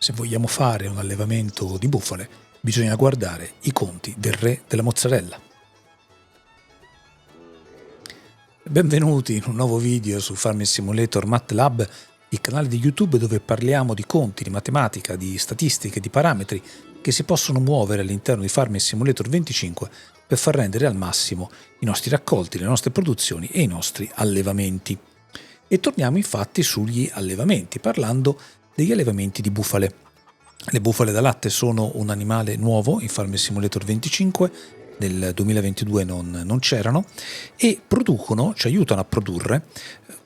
Se vogliamo fare un allevamento di bufale, bisogna guardare i conti del re della mozzarella. Benvenuti in un nuovo video su Farming Simulator MATLAB, il canale di YouTube dove parliamo di conti, di matematica, di statistiche, di parametri che si possono muovere all'interno di Farming Simulator 25 per far rendere al massimo i nostri raccolti, le nostre produzioni e i nostri allevamenti. E torniamo infatti sugli allevamenti, parlando degli allevamenti di bufale. Le bufale da latte sono un animale nuovo in Farming Simulator 25, nel 2022 non c'erano, e producono, ci aiutano a produrre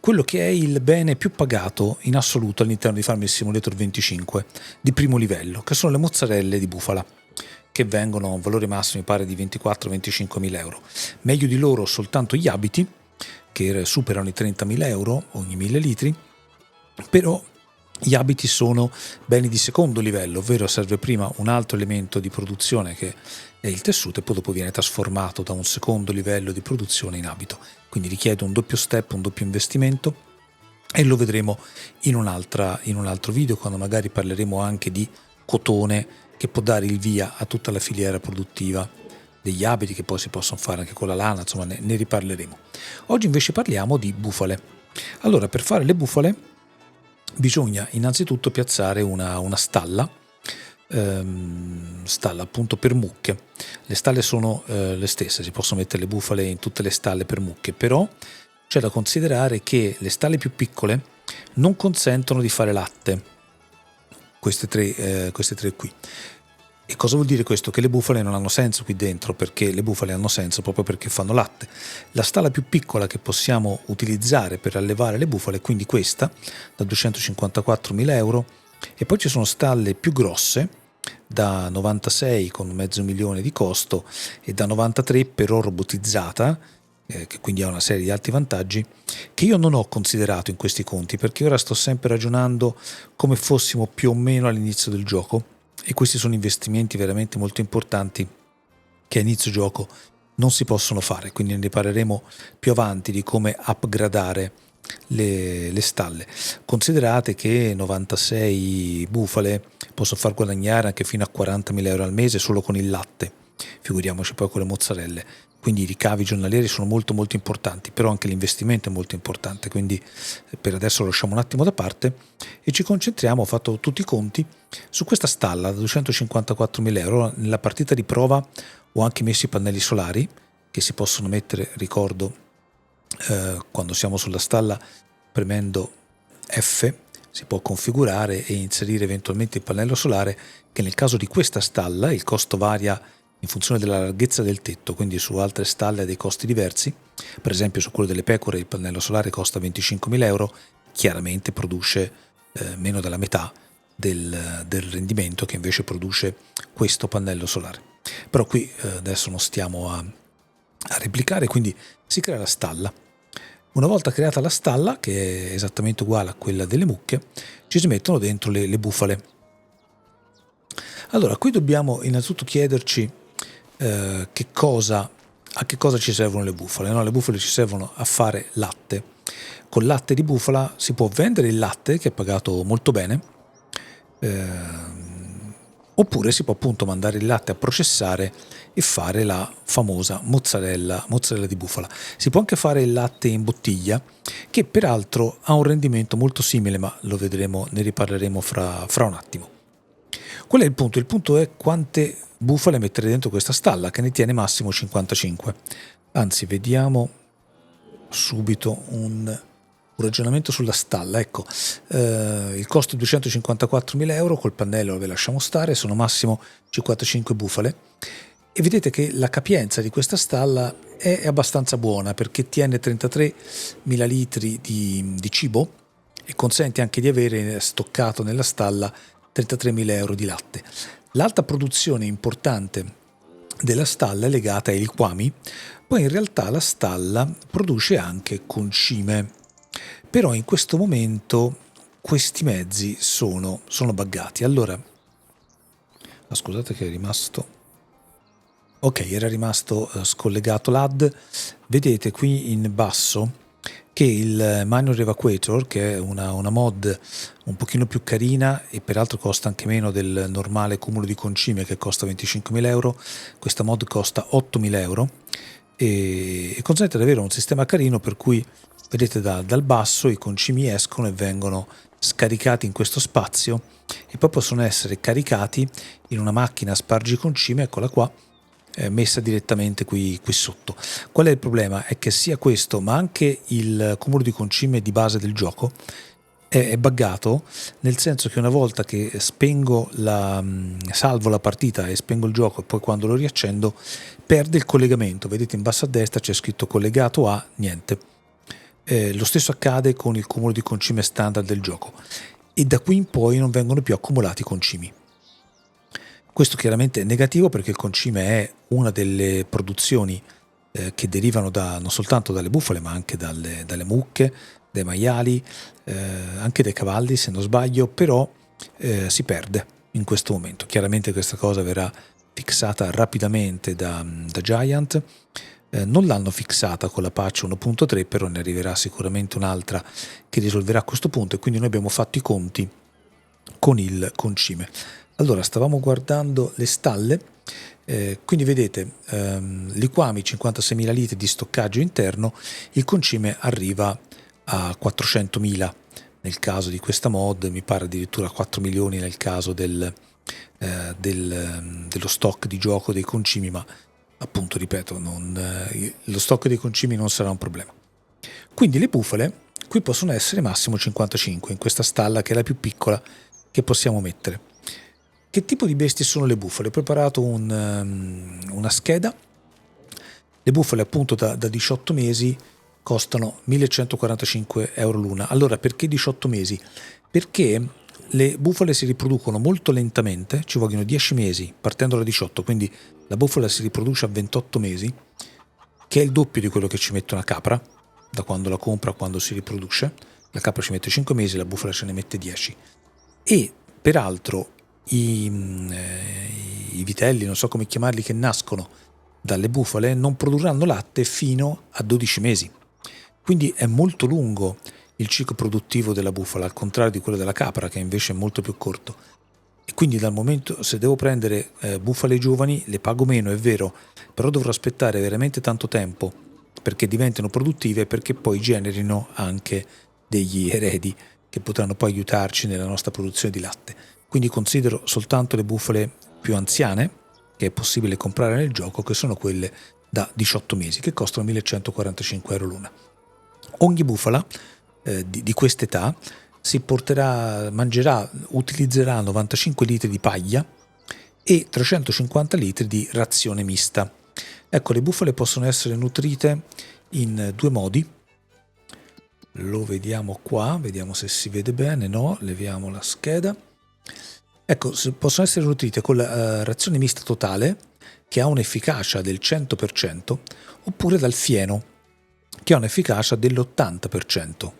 quello che è il bene più pagato in assoluto all'interno di Farming Simulator 25 di primo livello, che sono le mozzarelle di bufala, che vengono a un valore massimo mi pare di 24-25 mila euro. Meglio di loro soltanto gli abiti, che superano i 30.000 euro ogni 1000 litri, però gli abiti sono beni di secondo livello, ovvero serve prima un altro elemento di produzione che è il tessuto e poi dopo viene trasformato da un secondo livello di produzione in abito. Quindi richiede un doppio step, un doppio investimento, e lo vedremo in un altro video, quando magari parleremo anche di cotone, che può dare il via a tutta la filiera produttiva degli abiti, che poi si possono fare anche con la lana, insomma ne riparleremo. Oggi invece parliamo di bufale. Allora, per fare le bufale bisogna innanzitutto piazzare una stalla appunto per mucche. Le stalle sono le stesse, si possono mettere le bufale in tutte le stalle per mucche, però c'è da considerare che le stalle più piccole non consentono di fare latte, queste tre qui. E cosa vuol dire questo? Che le bufale non hanno senso qui dentro, perché le bufale hanno senso proprio perché fanno latte. La stalla più piccola che possiamo utilizzare per allevare le bufale è quindi questa, da 254.000 euro, e poi ci sono stalle più grosse, da 96 con mezzo milione di costo e da 93 però robotizzata, che quindi ha una serie di altri vantaggi, che io non ho considerato in questi conti, perché ora sto sempre ragionando come fossimo più o meno all'inizio del gioco. E questi sono investimenti veramente molto importanti che a inizio gioco non si possono fare, quindi ne parleremo più avanti di come upgradare le stalle. Considerate che 96 bufale possono far guadagnare anche fino a 40.000 euro al mese solo con il latte, figuriamoci poi con le mozzarelle. Quindi i ricavi giornalieri sono molto molto importanti, però anche l'investimento è molto importante, quindi per adesso lo lasciamo un attimo da parte e ci concentriamo, ho fatto tutti i conti, su questa stalla da 254.000 euro. Nella partita di prova ho anche messo i pannelli solari, che si possono mettere, ricordo, quando siamo sulla stalla premendo F si può configurare e inserire eventualmente il pannello solare, che nel caso di questa stalla il costo varia in funzione della larghezza del tetto, quindi su altre stalle ha dei costi diversi. Per esempio su quello delle pecore il pannello solare costa 25.000 euro, chiaramente produce meno della metà del rendimento che invece produce questo pannello solare. Però qui adesso non stiamo a replicare, quindi si crea la stalla. Una volta creata la stalla, che è esattamente uguale a quella delle mucche, ci si mettono dentro le bufale. Allora, qui dobbiamo innanzitutto chiederci a che cosa ci servono le bufale. No? Le bufale ci servono a fare latte. Con latte di bufala si può vendere il latte, che è pagato molto bene, oppure si può appunto mandare il latte a processare e fare la famosa mozzarella di bufala. Si può anche fare il latte in bottiglia, che peraltro ha un rendimento molto simile, ma lo vedremo, ne riparleremo fra un attimo. Qual è il punto? Il punto è quante bufale mettere dentro questa stalla, che ne tiene massimo 55. Anzi, vediamo subito un ragionamento sulla stalla. Ecco, il costo è 254.000 euro, col pannello ve lasciamo stare, sono massimo 55 bufale, e vedete che la capienza di questa stalla è abbastanza buona, perché tiene 33.000 litri di cibo e consente anche di avere stoccato nella stalla 33.000 euro di latte. L'alta produzione importante della stalla è legata ai liquami, poi in realtà la stalla produce anche concime, però in questo momento questi mezzi sono buggati. Allora, scusate che è rimasto... Ok, era rimasto scollegato l'AD. Vedete qui in basso che il Manure Evacuator, che è una mod un pochino più carina e peraltro costa anche meno del normale cumulo di concime che costa 25.000 euro, questa mod costa 8.000 euro e consente di avere un sistema carino per cui vedete dal basso i concimi escono e vengono scaricati in questo spazio e poi possono essere caricati in una macchina spargiconcime, eccola qua, messa direttamente qui sotto. Qual è il problema? È che sia questo ma anche il cumulo di concime di base del gioco è buggato, nel senso che una volta che salvo la partita e spengo il gioco e poi quando lo riaccendo perde il collegamento. Vedete in basso a destra c'è scritto collegato a niente. Lo stesso accade con il cumulo di concime standard del gioco e da qui in poi non vengono più accumulati concimi. Questo chiaramente è negativo perché il concime è una delle produzioni che derivano non soltanto dalle bufale ma anche dalle mucche, dai maiali, anche dai cavalli se non sbaglio, però si perde in questo momento. Chiaramente questa cosa verrà fissata rapidamente da Giant. Non l'hanno fissata con la patch 1.3, però ne arriverà sicuramente un'altra che risolverà questo punto e quindi noi abbiamo fatto i conti con il concime. Allora, stavamo guardando le stalle, quindi vedete liquami 56.000 litri di stoccaggio interno, il concime arriva a 400.000 nel caso di questa mod, mi pare addirittura 4 milioni nel caso dello stock di gioco dei concimi, ma appunto ripeto lo stock dei concimi non sarà un problema. Quindi le bufale qui possono essere massimo 55 in questa stalla che è la più piccola che possiamo mettere. Che tipo di bestie sono le bufale? Ho preparato una scheda. Le bufale appunto da 18 mesi costano 1.145 euro l'una. Allora perché 18 mesi? Perché le bufale si riproducono molto lentamente, ci vogliono 10 mesi partendo da 18, quindi la bufala si riproduce a 28 mesi, che è il doppio di quello che ci mette una capra, da quando la compra a quando si riproduce. La capra ci mette 5 mesi, la bufala ce ne mette 10. E peraltro i vitelli, non so come chiamarli, che nascono dalle bufale non produrranno latte fino a 12 mesi. Quindi è molto lungo il ciclo produttivo della bufala, al contrario di quello della capra, che invece è molto più corto. E quindi dal momento, se devo prendere bufale giovani, le pago meno, è vero, però dovrò aspettare veramente tanto tempo perché diventino produttive e perché poi generino anche degli eredi che potranno poi aiutarci nella nostra produzione di latte. Quindi considero soltanto le bufale più anziane che è possibile comprare nel gioco, che sono quelle da 18 mesi, che costano 1.145 euro l'una. Ogni bufala di quest'età utilizzerà 95 litri di paglia e 350 litri di razione mista. Ecco, le bufale possono essere nutrite in due modi. Lo vediamo qua, vediamo se si vede bene. No, leviamo la scheda. Ecco, possono essere nutrite con la razione mista totale, che ha un'efficacia del 100%, oppure dal fieno, che ha un'efficacia dell'80%,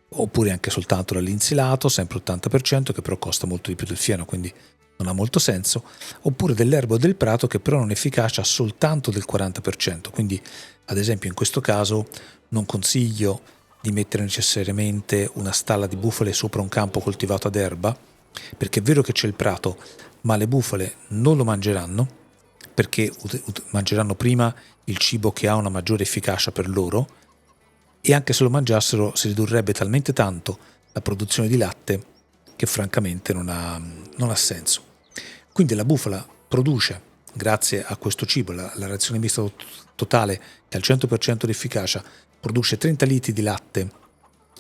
oppure anche soltanto dall'insilato, sempre 80%, che però costa molto di più del fieno, quindi non ha molto senso, oppure dell'erbo del prato, che però ha un'efficacia soltanto del 40%, quindi ad esempio in questo caso non consiglio di mettere necessariamente una stalla di bufale sopra un campo coltivato ad erba, perché è vero che c'è il prato, ma le bufale non lo mangeranno, perché mangeranno prima il cibo che ha una maggiore efficacia per loro, e anche se lo mangiassero si ridurrebbe talmente tanto la produzione di latte che francamente non ha senso. Quindi la bufala produce, grazie a questo cibo, la razione mista totale che ha il 100% di efficacia, produce 30 litri di latte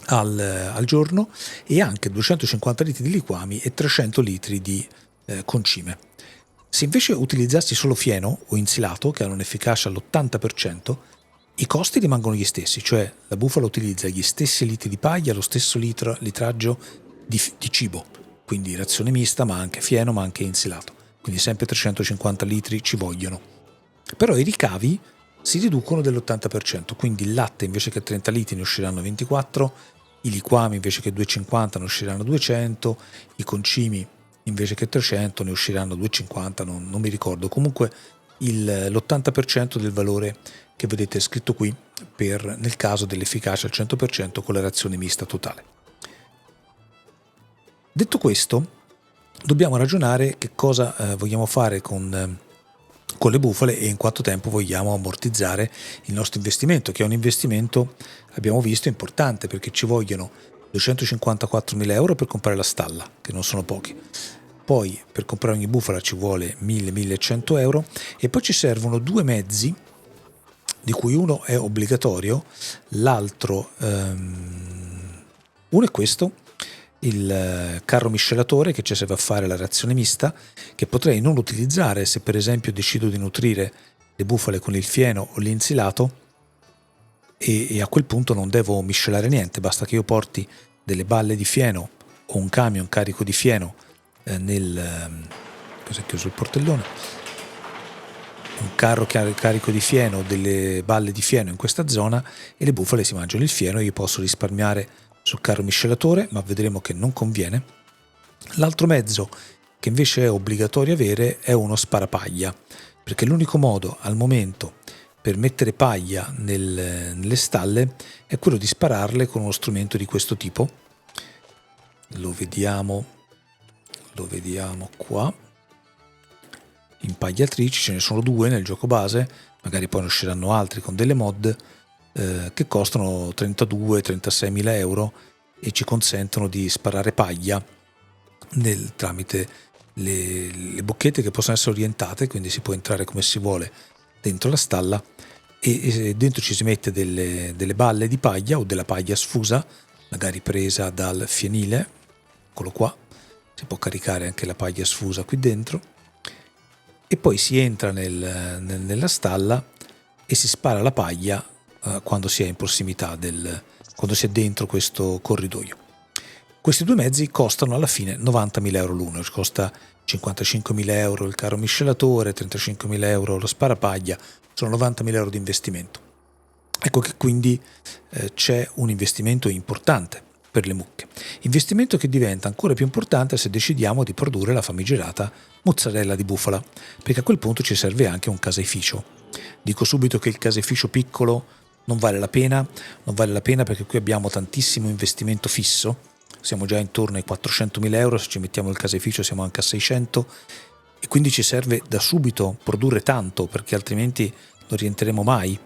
al giorno e anche 250 litri di liquami e 300 litri di concime. Se invece utilizzassi solo fieno o insilato, che hanno un'efficacia all'80%, i costi rimangono gli stessi, cioè la bufala utilizza gli stessi litri di paglia, lo stesso litraggio di cibo, quindi razione mista, ma anche fieno, ma anche insilato, quindi sempre 350 litri ci vogliono. Però i ricavi si riducono dell'80%, quindi il latte invece che 30 litri ne usciranno 24, i liquami invece che 250 ne usciranno 200, i concimi invece che 300 ne usciranno 250, non mi ricordo. Comunque l'80% del valore che vedete scritto qui nel caso dell'efficacia al 100% con la reazione mista totale. Detto questo, dobbiamo ragionare che cosa vogliamo fare con le bufale e in quanto tempo vogliamo ammortizzare il nostro investimento, che è un investimento, abbiamo visto, importante, perché ci vogliono 254.000 euro per comprare la stalla, che non sono pochi. Poi per comprare ogni bufala ci vuole 1.000-1.100 euro e poi ci servono due mezzi, di cui uno è obbligatorio, l'altro uno è questo, il carro miscelatore che ci serve a fare la reazione mista, che potrei non utilizzare se per esempio decido di nutrire le bufale con il fieno o l'insilato e a quel punto non devo miscelare niente, basta che io porti delle balle di fieno o un camion carico di fieno cos'è chiuso il portellone? Un carro carico di fieno, delle balle di fieno in questa zona e le bufale si mangiano il fieno. Io posso risparmiare sul carro miscelatore, ma vedremo che non conviene. L'altro mezzo che invece è obbligatorio avere è uno sparapaglia, perché l'unico modo al momento per mettere paglia nelle stalle è quello di spararle con uno strumento di questo tipo. Lo vediamo qua. Impagliatrici, ce ne sono due nel gioco base, magari poi ne usciranno altri con delle mod che costano 32-36 mila euro e ci consentono di sparare paglia tramite le bocchette che possono essere orientate, quindi si può entrare come si vuole dentro la stalla e dentro ci si mette delle balle di paglia o della paglia sfusa, magari presa dal fienile, eccolo qua, si può caricare anche la paglia sfusa qui dentro. E poi si entra nella stalla e si spara la paglia quando si è in prossimità quando si è dentro questo corridoio. Questi due mezzi costano alla fine 90.000 euro l'uno, ci costa 55.000 euro il carro miscelatore, 35.000 euro lo sparapaglia, sono 90.000 euro di investimento. Ecco che quindi c'è un investimento importante per le mucche. Investimento che diventa ancora più importante se decidiamo di produrre la famigerata mozzarella di bufala, perché a quel punto ci serve anche un caseificio. Dico subito che il caseificio piccolo non vale la pena perché qui abbiamo tantissimo investimento fisso, siamo già intorno ai 400.000 euro, se ci mettiamo il caseificio siamo anche a 600 e quindi ci serve da subito produrre tanto perché altrimenti non rientreremo mai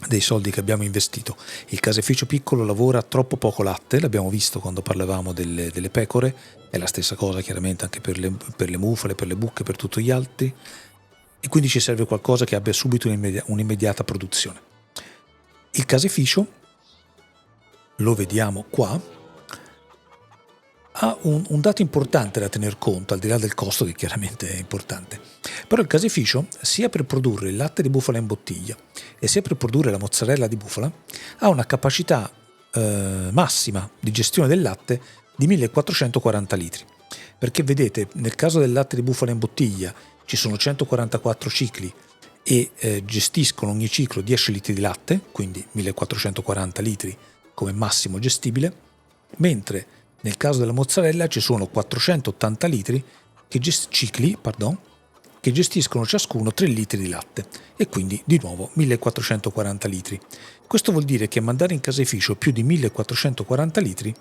dei soldi che abbiamo investito. Il caseificio piccolo lavora troppo poco latte, l'abbiamo visto quando parlavamo delle pecore, è la stessa cosa chiaramente anche per le mufale, per le buche, per tutti gli altri, e quindi ci serve qualcosa che abbia subito un'immediata produzione. Il caseificio, lo vediamo qua, ha un dato importante da tener conto, al di là del costo che chiaramente è importante. Però il caseificio, sia per produrre il latte di bufala in bottiglia e sia per produrre la mozzarella di bufala, ha una capacità massima di gestione del latte di 1440 litri. Perché vedete, nel caso del latte di bufala in bottiglia ci sono 144 cicli e gestiscono ogni ciclo 10 litri di latte, quindi 1440 litri come massimo gestibile, mentre nel caso della mozzarella ci sono 480 litri cicli che gestiscono ciascuno 3 litri di latte e quindi di nuovo 1440 litri. Questo vuol dire che mandare in caseificio più di 1440 litri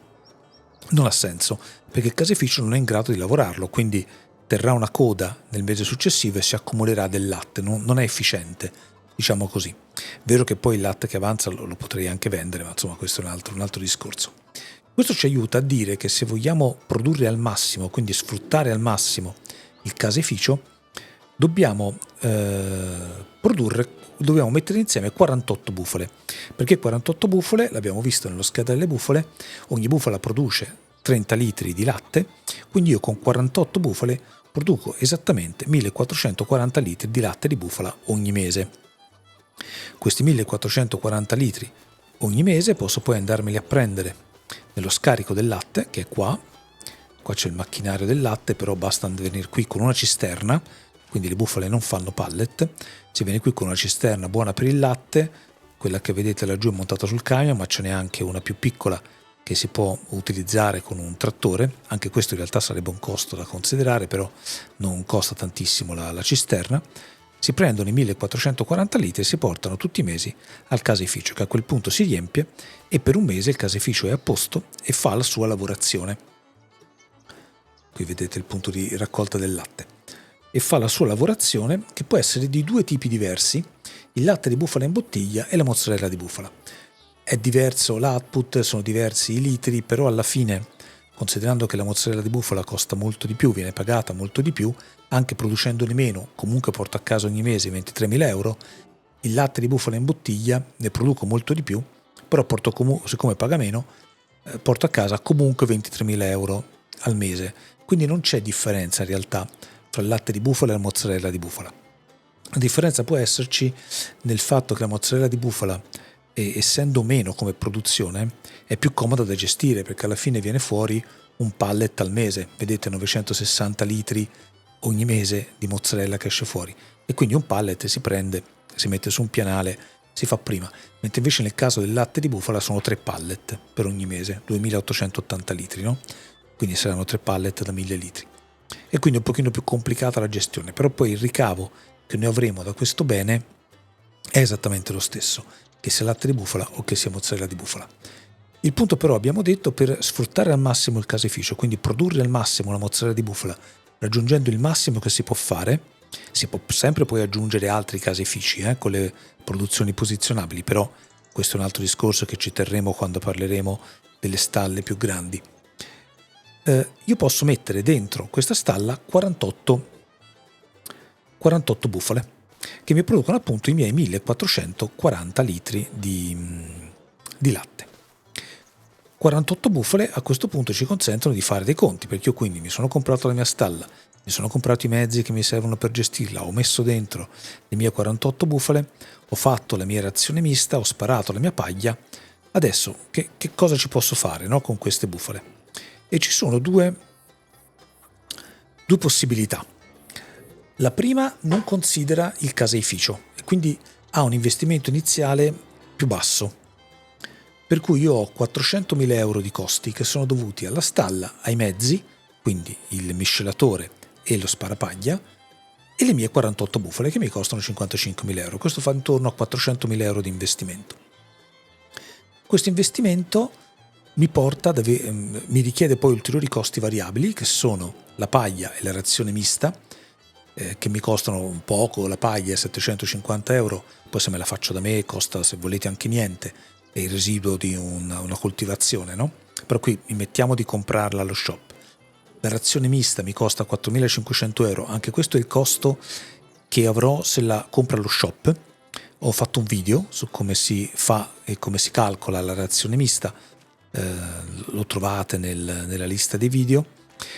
non ha senso, perché il caseificio non è in grado di lavorarlo, quindi terrà una coda nel mese successivo e si accumulerà del latte, non è efficiente, diciamo così. Vero che poi il latte che avanza lo potrei anche vendere, ma insomma questo è un altro discorso. Questo ci aiuta a dire che se vogliamo produrre al massimo, quindi sfruttare al massimo il caseificio, dobbiamo mettere insieme 48 bufale, perché 48 bufale, l'abbiamo visto nello scheda delle bufale, ogni bufala produce 30 litri di latte, quindi io con 48 bufale produco esattamente 1440 litri di latte di bufala ogni mese. Questi 1440 litri ogni mese posso poi andarmeli a prendere nello scarico del latte, che è qua c'è il macchinario del latte, però basta venire qui con una cisterna, quindi le bufale non fanno pallet, si viene qui con una cisterna buona per il latte, quella che vedete laggiù è montata sul camion, ma ce n'è anche una più piccola che si può utilizzare con un trattore, anche questo in realtà sarebbe un costo da considerare, però non costa tantissimo la cisterna, si prendono i 1440 litri e si portano tutti i mesi al caseificio, che a quel punto si riempie e per un mese il caseificio è a posto e fa la sua lavorazione. Qui vedete il punto di raccolta del latte. E fa la sua lavorazione, che può essere di due tipi diversi: il latte di bufala in bottiglia e la mozzarella di bufala. È diverso l'output, sono diversi i litri, però alla fine, considerando che la mozzarella di bufala costa molto di più, viene pagata molto di più, anche producendone meno, comunque porto a casa ogni mese 23.000 euro, il latte di bufala in bottiglia ne produco molto di più, però siccome paga meno, porto a casa comunque 23.000 euro al mese. Quindi non c'è differenza in realtà tra il latte di bufala e la mozzarella di bufala. La differenza può esserci nel fatto che la mozzarella di bufala, essendo meno come produzione, è più comoda da gestire, perché alla fine viene fuori un pallet al mese. Vedete, 960 litri ogni mese di mozzarella che esce fuori, e quindi un pallet si prende, si mette su un pianale, si fa prima. Mentre invece nel caso del latte di bufala sono 3 pallet per ogni mese, 2880 litri, no? Quindi saranno 3 pallet da 1000 litri. E quindi è un pochino più complicata la gestione, però poi il ricavo che noi avremo da questo bene è esattamente lo stesso, che sia latte di bufala o che sia mozzarella di bufala. Il punto però, abbiamo detto, per sfruttare al massimo il caseificio, quindi produrre al massimo la mozzarella di bufala, raggiungendo il massimo che si può fare, si può sempre poi aggiungere altri caseifici con le produzioni posizionabili, però questo è un altro discorso che ci terremo quando parleremo delle stalle più grandi. Io posso mettere dentro questa stalla 48 bufale, che mi producono appunto i miei 1440 litri di latte. 48 bufale a questo punto ci consentono di fare dei conti, perché io quindi mi sono comprato la mia stalla, mi sono comprato i mezzi che mi servono per gestirla, ho messo dentro le mie 48 bufale, ho fatto la mia razione mista, ho sparato la mia paglia. Adesso che cosa ci posso fare, no, con queste bufale? E ci sono due possibilità. La prima non considera il caseificio e quindi ha un investimento iniziale più basso, per cui io ho 400.000 euro di costi che sono dovuti alla stalla, ai mezzi, quindi il miscelatore e lo sparapaglia, e le mie 48 bufale che mi costano 55.000 euro. Questo fa intorno a 400.000 euro di investimento. Questo investimento mi richiede poi ulteriori costi variabili, che sono la paglia e la razione mista, che mi costano un poco. La paglia è 750 euro, poi se me la faccio da me costa, se volete, anche niente, è il residuo di una coltivazione, no? Però qui mettiamo di comprarla allo shop. La razione mista mi costa 4.500 euro, anche questo è il costo che avrò se la compro allo shop. Ho fatto un video su come si fa e come si calcola la razione mista, lo trovate nella lista dei video.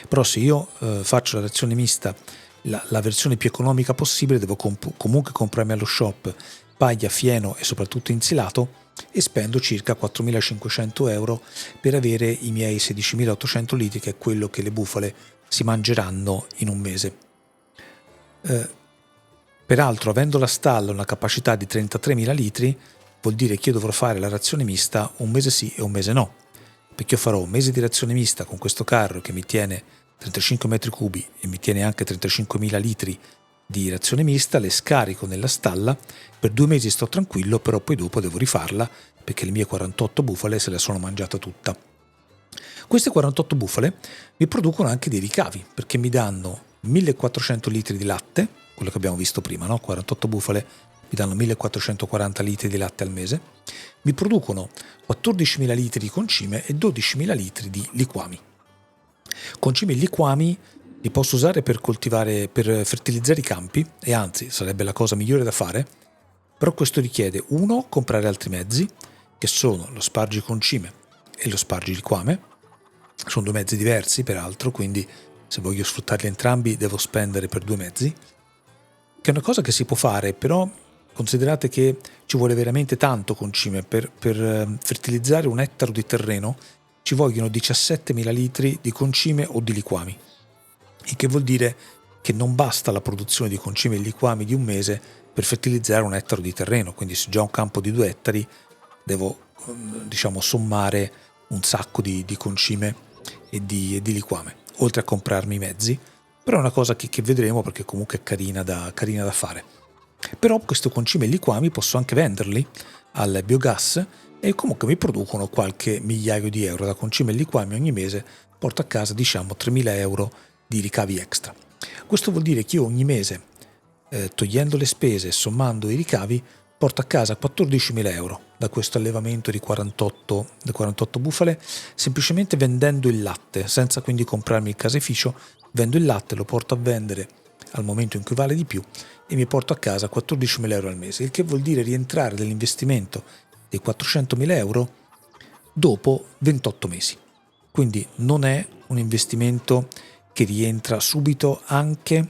Però se io faccio la razione mista, la versione più economica possibile, devo comunque comprarmi allo shop paglia, fieno e soprattutto insilato, e spendo circa 4.500 euro per avere i miei 16.800 litri, che è quello che le bufale si mangeranno in un mese. Peraltro, avendo la stalla una capacità di 33.000 litri, vuol dire che io dovrò fare la razione mista un mese sì e un mese no, perché io farò un mese di razione mista con questo carro che mi tiene 35 metri cubi e mi tiene anche 35.000 litri di razione mista, le scarico nella stalla, per 2 mesi sto tranquillo, però poi dopo devo rifarla perché le mie 48 bufale se la sono mangiata tutta. Queste 48 bufale mi producono anche dei ricavi, perché mi danno 1.400 litri di latte, quello che abbiamo visto prima, no? 48 bufale mi danno 1.440 litri di latte al mese, mi producono 14.000 litri di concime e 12.000 litri di liquami. Concime e liquami li posso usare per coltivare, per fertilizzare i campi, e anzi sarebbe la cosa migliore da fare, però questo richiede, uno, comprare altri mezzi, che sono lo spargiconcime e lo spargiliquame. Sono 2 mezzi diversi peraltro, quindi se voglio sfruttarli entrambi devo spendere per 2 mezzi, che è una cosa che si può fare, però considerate che ci vuole veramente tanto concime. Per fertilizzare 1 ettaro di terreno ci vogliono 17.000 litri di concime o di liquami, il che vuol dire che non basta la produzione di concime e liquami di un mese per fertilizzare 1 ettaro di terreno. Quindi se già ho un campo di 2 ettari devo sommare un sacco di concime e di liquame, oltre a comprarmi i mezzi. Però è una cosa che vedremo, perché comunque è carina da fare. Però questi concimi e liquami posso anche venderli al biogas e comunque mi producono qualche migliaio di euro. Da concime e liquami ogni mese porto a casa 3.000 euro di ricavi extra. Questo vuol dire che io ogni mese, togliendo le spese e sommando i ricavi, porto a casa 14.000 euro da questo allevamento di 48 bufale, semplicemente vendendo il latte, senza quindi comprarmi il caseificio. Vendo il latte, lo porto a vendere al momento in cui vale di più e mi porto a casa 14.000 euro al mese, il che vuol dire rientrare dell'investimento dei 400.000 euro dopo 28 mesi. Quindi non è un investimento che rientra subito, anche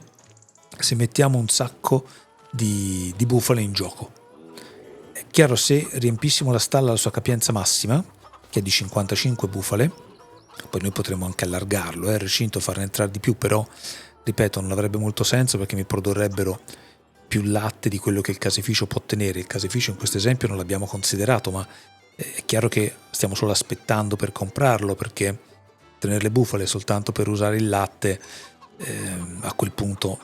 se mettiamo un sacco di bufale in gioco. È chiaro, se riempissimo la stalla alla sua capienza massima, che è di 55 bufale, poi noi potremmo anche allargarlo, il recinto, farne entrare di più, però ripeto, non avrebbe molto senso perché mi produrrebbero più latte di quello che il caseificio può tenere. Il caseificio in questo esempio non l'abbiamo considerato, ma è chiaro che stiamo solo aspettando per comprarlo, perché tenere le bufale soltanto per usare il latte, a quel punto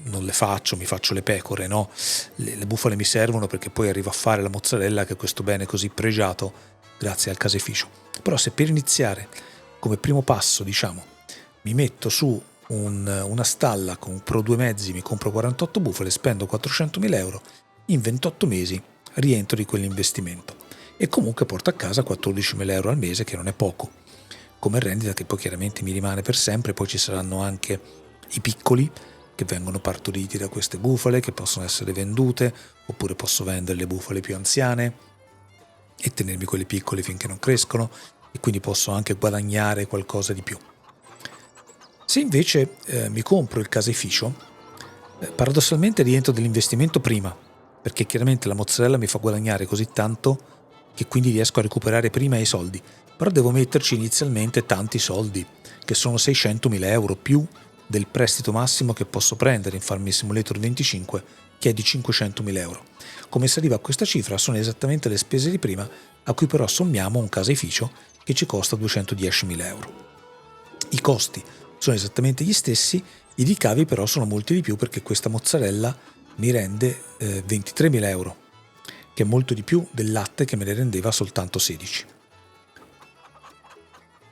non le faccio, mi faccio le pecore, no? Le bufale mi servono perché poi arrivo a fare la mozzarella, che è questo bene così pregiato grazie al caseificio. Però se per iniziare, come primo passo, mi metto su una stalla con Pro 2 mezzi, mi compro 48 bufale, spendo 400.000 euro, in 28 mesi rientro di quell'investimento e comunque porto a casa 14.000 euro al mese, che non è poco, come rendita che poi chiaramente mi rimane per sempre. Poi ci saranno anche i piccoli che vengono partoriti da queste bufale, che possono essere vendute, oppure posso vendere le bufale più anziane e tenermi quelle piccole finché non crescono, e quindi posso anche guadagnare qualcosa di più. Se invece mi compro il caseificio, paradossalmente rientro dell'investimento prima, perché chiaramente la mozzarella mi fa guadagnare così tanto che quindi riesco a recuperare prima i soldi, però devo metterci inizialmente tanti soldi, che sono 600.000 euro più del prestito massimo che posso prendere in Farming Simulator 25, che è di 500.000 euro. Come si arriva a questa cifra? Sono esattamente le spese di prima, a cui però sommiamo un caseificio che ci costa 210.000 euro. I costi sono esattamente gli stessi, i ricavi però sono molti di più, perché questa mozzarella mi rende 23.000 euro, che è molto di più del latte che me ne rendeva soltanto 16.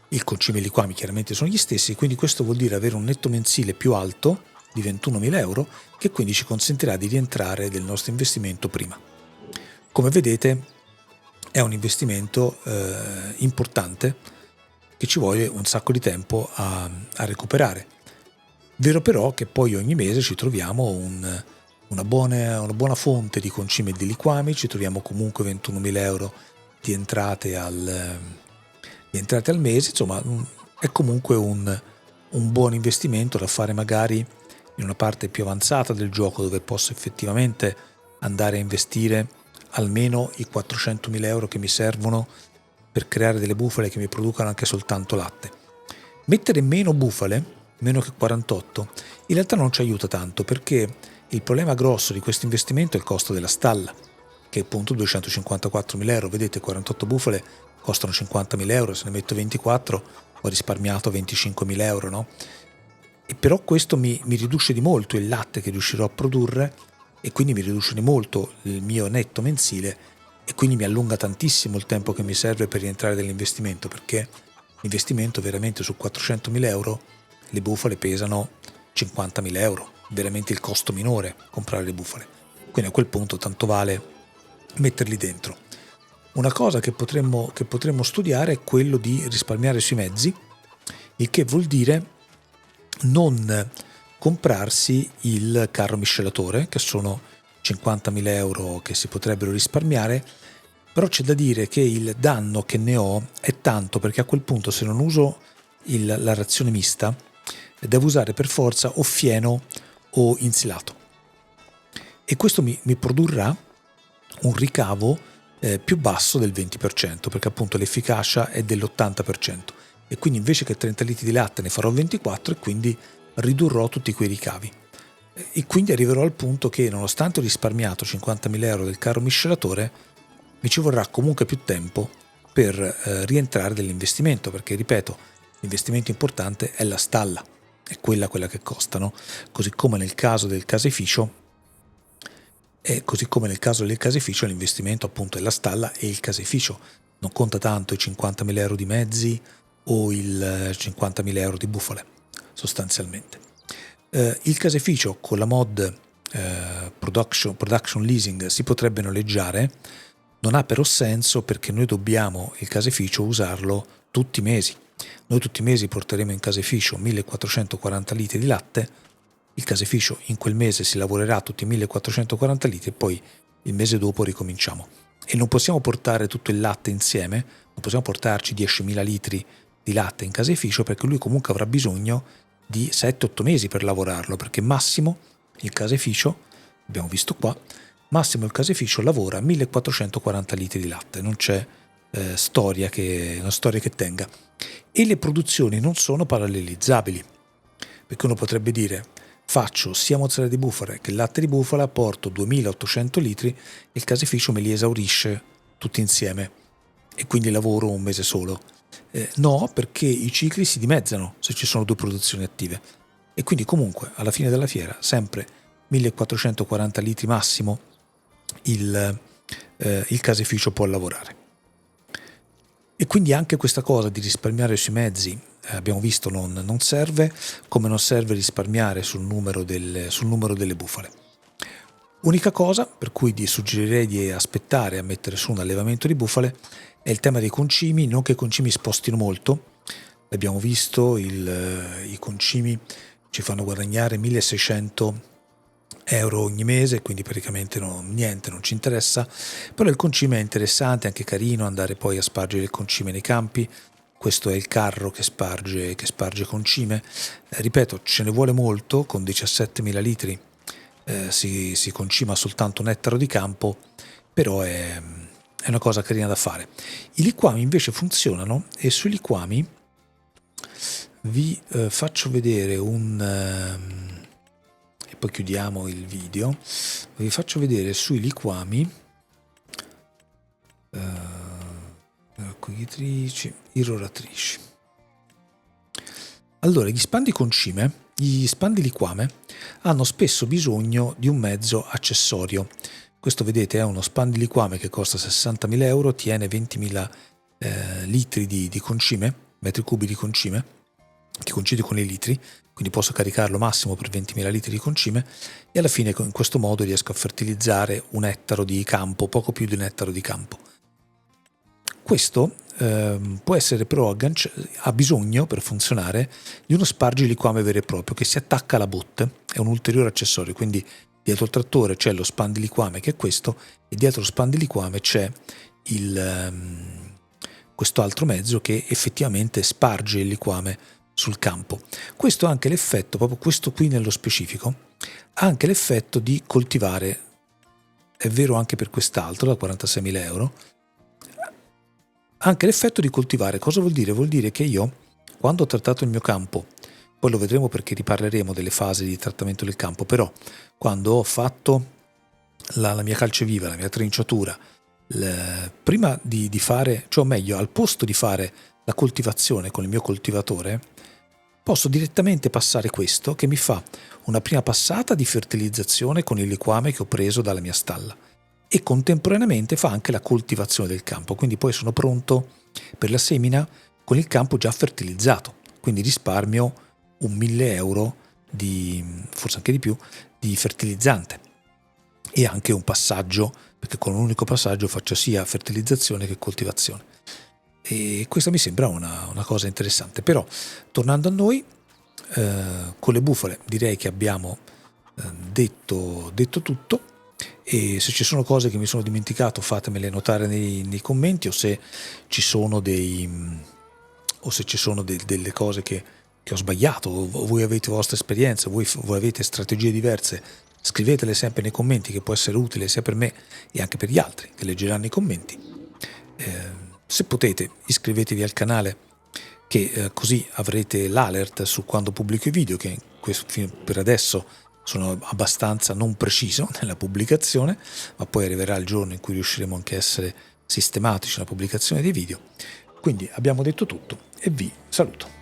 Il concime e i liquami chiaramente sono gli stessi, quindi questo vuol dire avere un netto mensile più alto di 21.000 euro, che quindi ci consentirà di rientrare del nostro investimento prima. Come vedete è un investimento importante, che ci vuole un sacco di tempo a recuperare. Vero però che poi ogni mese ci troviamo una buona fonte di concime e di liquami, ci troviamo comunque 21.000 euro di entrate al mese. Insomma, è comunque un buon investimento da fare magari in una parte più avanzata del gioco, dove posso effettivamente andare a investire almeno i 400.000 euro che mi servono per creare delle bufale che mi producano anche soltanto latte. Mettere meno bufale, meno che 48, in realtà non ci aiuta tanto, perché il problema grosso di questo investimento è il costo della stalla, che è appunto 254.000 euro. Vedete, 48 bufale costano 50.000 euro, se ne metto 24 ho risparmiato 25.000 euro, no? E però questo mi riduce di molto il latte che riuscirò a produrre, e quindi mi riduce di molto il mio netto mensile, e quindi mi allunga tantissimo il tempo che mi serve per rientrare dall'investimento, perché l'investimento veramente su 400.000 euro, le bufale pesano 50.000 euro, veramente il costo minore comprare le bufale, quindi a quel punto tanto vale metterli dentro. Una cosa che potremmo studiare è quello di risparmiare sui mezzi, il che vuol dire non comprarsi il carro miscelatore, che sono 50.000 euro che si potrebbero risparmiare. Però c'è da dire che il danno che ne ho è tanto, perché a quel punto, se non uso la razione mista, devo usare per forza o fieno o insilato, e questo mi produrrà un ricavo più basso del 20%, perché appunto l'efficacia è dell'80%, e quindi invece che 30 litri di latte ne farò 24, e quindi ridurrò tutti quei ricavi. E quindi arriverò al punto che, nonostante ho risparmiato 50.000 euro del carro miscelatore, mi ci vorrà comunque più tempo per rientrare dell'investimento, perché, ripeto, l'investimento importante è la stalla, è quella che costa, no? Così come nel caso del caseificio, E così come nel caso del caseificio l'investimento appunto è la stalla e il caseificio, non conta tanto i 50.000 euro di mezzi o il 50.000 euro di bufale sostanzialmente. Il caseificio con la mod production leasing si potrebbe noleggiare, non ha però senso perché noi dobbiamo il caseificio usarlo tutti i mesi. Noi tutti i mesi porteremo in caseificio 1440 litri di latte, il caseificio in quel mese si lavorerà tutti i 1440 litri e poi il mese dopo ricominciamo. E non possiamo portare tutto il latte insieme, non possiamo portarci 10.000 litri di latte in caseificio perché lui comunque avrà bisogno di 7-8 mesi per lavorarlo, perché massimo il caseificio, abbiamo visto qua, massimo il caseificio lavora 1440 litri di latte, non c'è una storia che tenga. E le produzioni non sono parallelizzabili, perché uno potrebbe dire faccio sia mozzarella di bufala che latte di bufala, porto 2800 litri e il caseificio me li esaurisce tutti insieme e quindi lavoro un mese solo. No, perché i cicli si dimezzano se ci sono due produzioni attive e quindi comunque alla fine della fiera sempre 1440 litri massimo il caseificio può lavorare. E quindi anche questa cosa di risparmiare sui mezzi, abbiamo visto, non serve, come non serve risparmiare sul numero delle bufale. Unica cosa per cui suggerirei di aspettare a mettere su un allevamento di bufale è il tema dei concimi, non che i concimi spostino molto. L'abbiamo visto, i concimi ci fanno guadagnare 1.600 euro ogni mese, quindi praticamente niente, non ci interessa, però il concime è interessante, anche carino andare poi a spargere il concime nei campi. Questo è il carro che sparge concime, ripeto, ce ne vuole molto, con 17.000 litri si concima soltanto un ettaro di campo, però è una cosa carina da fare. I liquami invece funzionano e sui liquami vi faccio vedere e poi chiudiamo il video, vi faccio vedere sui liquami raccoglitrici, irroratrici. Allora, gli spandi liquame hanno spesso bisogno di un mezzo accessorio. Questo vedete è uno span di liquame che costa 60.000 euro, tiene 20.000 litri di concime, metri cubi di concime, che coincide con i litri, quindi posso caricarlo massimo per 20.000 litri di concime e alla fine in questo modo riesco a fertilizzare un ettaro di campo, poco più di un ettaro di campo. Questo può essere però ha bisogno per funzionare di uno spargiliquame vero e proprio che si attacca alla botte, è un ulteriore accessorio, quindi dietro il trattore c'è lo spandiliquame che è questo e dietro lo spandiliquame c'è questo altro mezzo che effettivamente sparge il liquame sul campo. Questo ha anche l'effetto, proprio questo qui nello specifico, ha anche l'effetto di coltivare, è vero anche per quest'altro da 46.000 euro, anche l'effetto di coltivare. Cosa vuol dire? Vuol dire che io, quando ho trattato il mio campo, poi lo vedremo perché riparleremo delle fasi di trattamento del campo, però quando ho fatto la mia calce viva, la mia trinciatura, prima di fare, cioè o meglio, al posto di fare la coltivazione con il mio coltivatore, posso direttamente passare questo che mi fa una prima passata di fertilizzazione con il liquame che ho preso dalla mia stalla e contemporaneamente fa anche la coltivazione del campo, quindi poi sono pronto per la semina con il campo già fertilizzato, quindi risparmio un 1.000 euro forse anche di più, di fertilizzante e anche un passaggio, perché con un unico passaggio faccio sia fertilizzazione che coltivazione. E questa mi sembra una cosa interessante. Però tornando a noi, con le bufale direi che abbiamo detto tutto, e se ci sono cose che mi sono dimenticato fatemele notare nei commenti, o se ci sono delle cose che ho sbagliato, o voi avete vostre esperienze, voi avete strategie diverse, scrivetele sempre nei commenti, che può essere utile sia per me e anche per gli altri che leggeranno i commenti. Se potete iscrivetevi al canale, che così avrete l'alert su quando pubblico i video, che per adesso sono abbastanza non preciso nella pubblicazione, ma poi arriverà il giorno in cui riusciremo anche a essere sistematici nella pubblicazione dei video. Quindi abbiamo detto tutto e vi saluto.